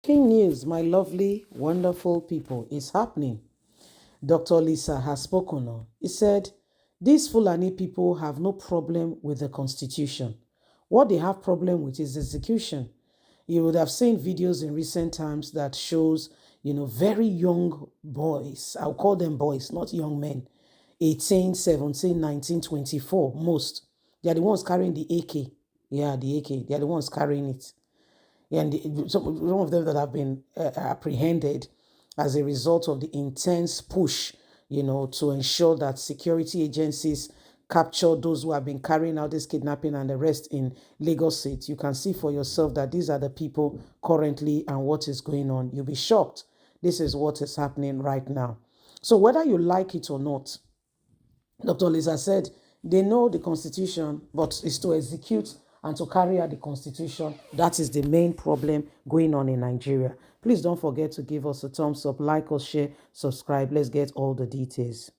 Shocking news, my lovely, wonderful people, is happening. Dr. Lisa has spoken on. He said, these Fulani people have no problem with the constitution. What they have problem with is execution. You would have seen videos in recent times that shows, very young boys. I'll call them boys, not young men. 18, 17, 19, 24, most. They are the ones carrying the AK. Yeah, the AK. They are the ones carrying it. And some of them that have been apprehended as a result of the intense push, to ensure that security agencies capture those who have been carrying out this kidnapping and arrest in Lagos State. You can see for yourself that these are the people currently and what is going on. You'll be shocked. This is what is happening right now. So whether you like it or not, Dr. Lisa said they know the Constitution, but it's to execute and to carry out the Constitution. That is the main problem going on in Nigeria. Please don't forget to give us a thumbs up, like us, share, subscribe. Let's get all the details.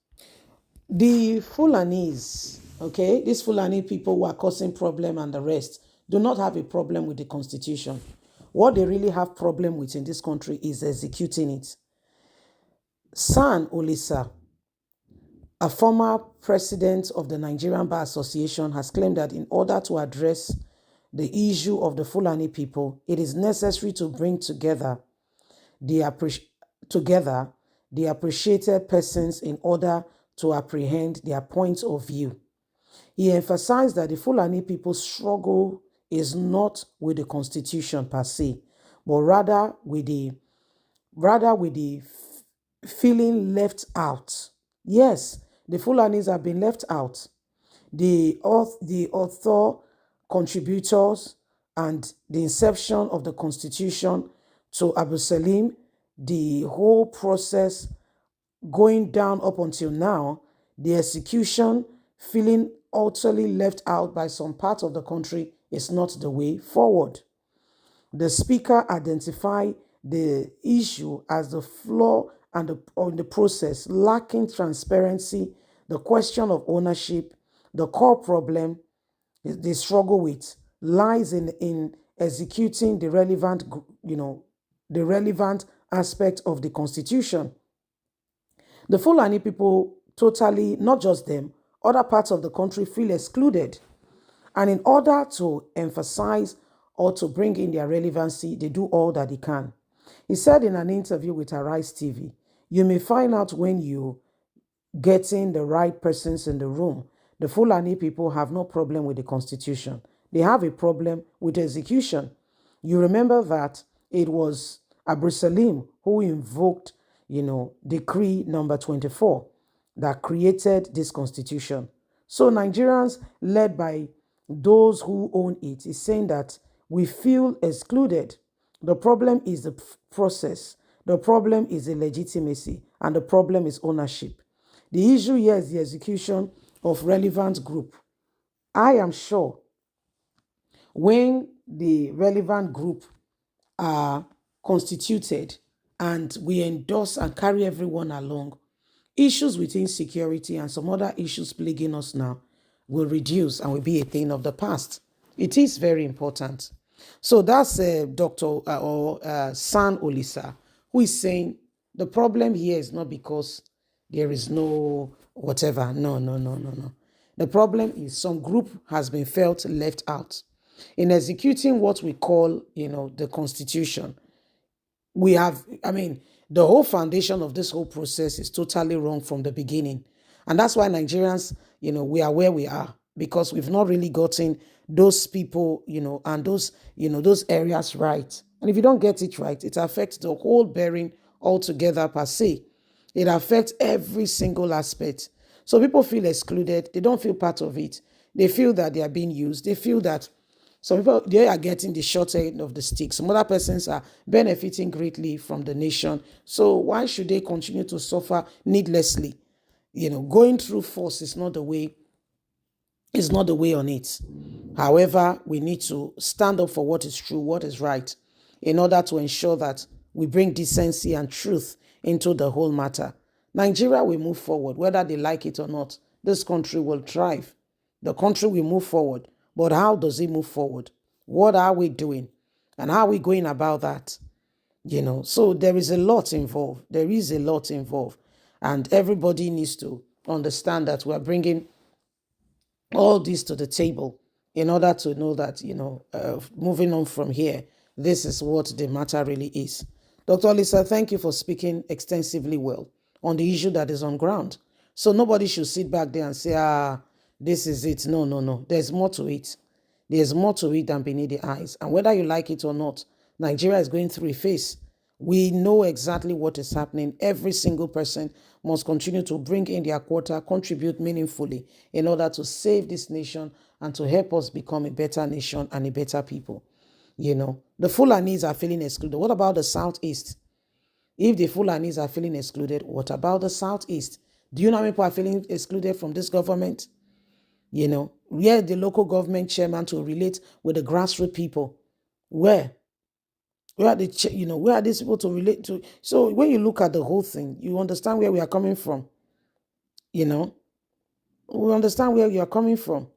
The Fulanis, okay, these Fulani people who are causing problem and the rest, do not have a problem with the Constitution. What they really have problem with in this country is executing it. San Olisa, a former president of the Nigerian Bar Association, has claimed that in order to address the issue of the Fulani people, it is necessary to bring together the appreciated persons in order to apprehend their points of view. He emphasized that the Fulani people's struggle is not with the Constitution per se, but rather with the feeling left out. Yes, the Fulanis have been left out. The author, contributors, and the inception of the Constitution to Abu Salim, the whole process going down up until now, the execution, feeling utterly left out by some part of the country is not the way forward. The speaker identified the issue as the flaw and the process, lacking transparency, the question of ownership. The core problem they struggle with lies in executing the relevant, the relevant aspect of the Constitution. The Fulani people totally, not just them, other parts of the country feel excluded. And in order to emphasize or to bring in their relevancy, they do all that they can. He said in an interview with Arise TV, you may find out when you getting the right persons in the room. The Fulani people have no problem with the Constitution. They have a problem with execution. You remember that it was Abu Salim who invoked, decree number 24 that created this Constitution. So Nigerians, led by those who own it, is saying that we feel excluded. The problem is the process. The problem is the legitimacy. And the problem is ownership. The issue here is the execution of relevant group. I am sure when the relevant group are constituted and we endorse and carry everyone along, issues with insecurity and some other issues plaguing us now will reduce and will be a thing of the past. It is very important. So that's Dr. San Olisa, who is saying the problem here is not because there is no whatever. No. The problem is some group has been felt left out. In executing what we call, the Constitution, the whole foundation of this whole process is totally wrong from the beginning. And that's why Nigerians, we are where we are, because we've not really gotten those people, and those areas right. And if you don't get it right, it affects the whole bearing altogether per se. It affects every single aspect. So people feel excluded. They don't feel part of it. They feel that they are being used. They feel that some people, they are getting the short end of the stick. Some other persons are benefiting greatly from the nation. So why should they continue to suffer needlessly? Going through force is not the way. It's not the way on it. However, we need to stand up for what is true, what is right, in order to ensure that we bring decency and truth into the whole matter. Nigeria will move forward, whether they like it or not. This country will thrive. The country will move forward. But how does it move forward? What are we doing? And how are we going about that? So there is a lot involved. There is a lot involved. And everybody needs to understand that we're bringing all this to the table in order to know that, moving on from here, this is what the matter really is. Dr. Lisa, thank you for speaking extensively well on the issue that is on ground. So nobody should sit back there and say, this is it. No, no, no. There's more to it. There's more to it than beneath the eyes. And whether you like it or not, Nigeria is going through a phase. We know exactly what is happening. Every single person must continue to bring in their quota, contribute meaningfully in order to save this nation and to help us become a better nation and a better people. The Fulanis are feeling excluded. What about the Southeast? If the Fulanis are feeling excluded, what about the Southeast? Do you know how many people are feeling excluded from this government? Where the local government chairman to relate with the grassroots people? Where are where are these people to relate to? So when you look at the whole thing, you understand where we are coming from. We understand where you are coming from.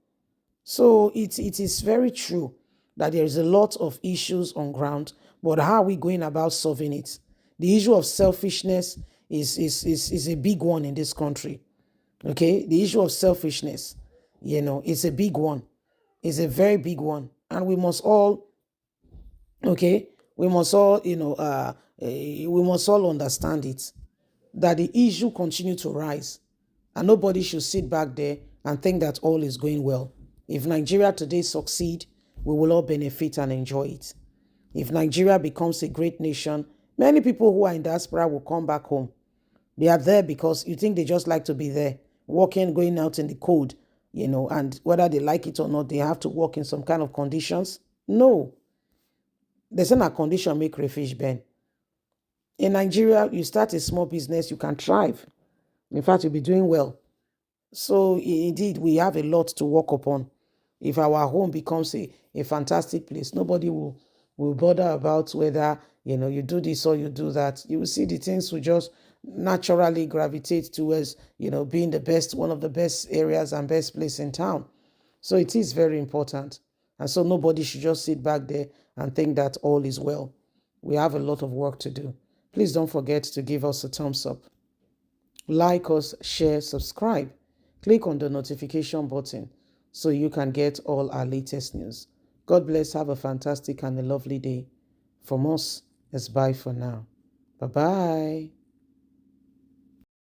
So it is very true that there is a lot of issues on ground, but how are we going about solving it? The issue of selfishness is a big one in this country. Okay, the issue of selfishness, is a big one. It's a very big one, and we must all, okay, we must all, we must all understand it, that the issue continue to rise, and nobody should sit back there and think that all is going well. If Nigeria today succeed, we will all benefit and enjoy it. If Nigeria becomes a great nation, many people who are in diaspora will come back home. They are there because you think they just like to be there, walking, going out in the cold, and whether they like it or not, they have to work in some kind of conditions. No. There's not a condition make crayfish burn. In Nigeria, you start a small business, you can thrive. In fact, you'll be doing well. So indeed, we have a lot to work upon. If our home becomes a fantastic place, nobody will bother about whether, you do this or you do that. You will see the things will just naturally gravitate towards, being the best, one of the best areas and best place in town. So it is very important. And so nobody should just sit back there and think that all is well. We have a lot of work to do. Please don't forget to give us a thumbs up. Like us, share, subscribe. Click on the notification button so you can get all our latest news. God bless. Have a fantastic and a lovely day. From us, it's bye for now. Bye-bye.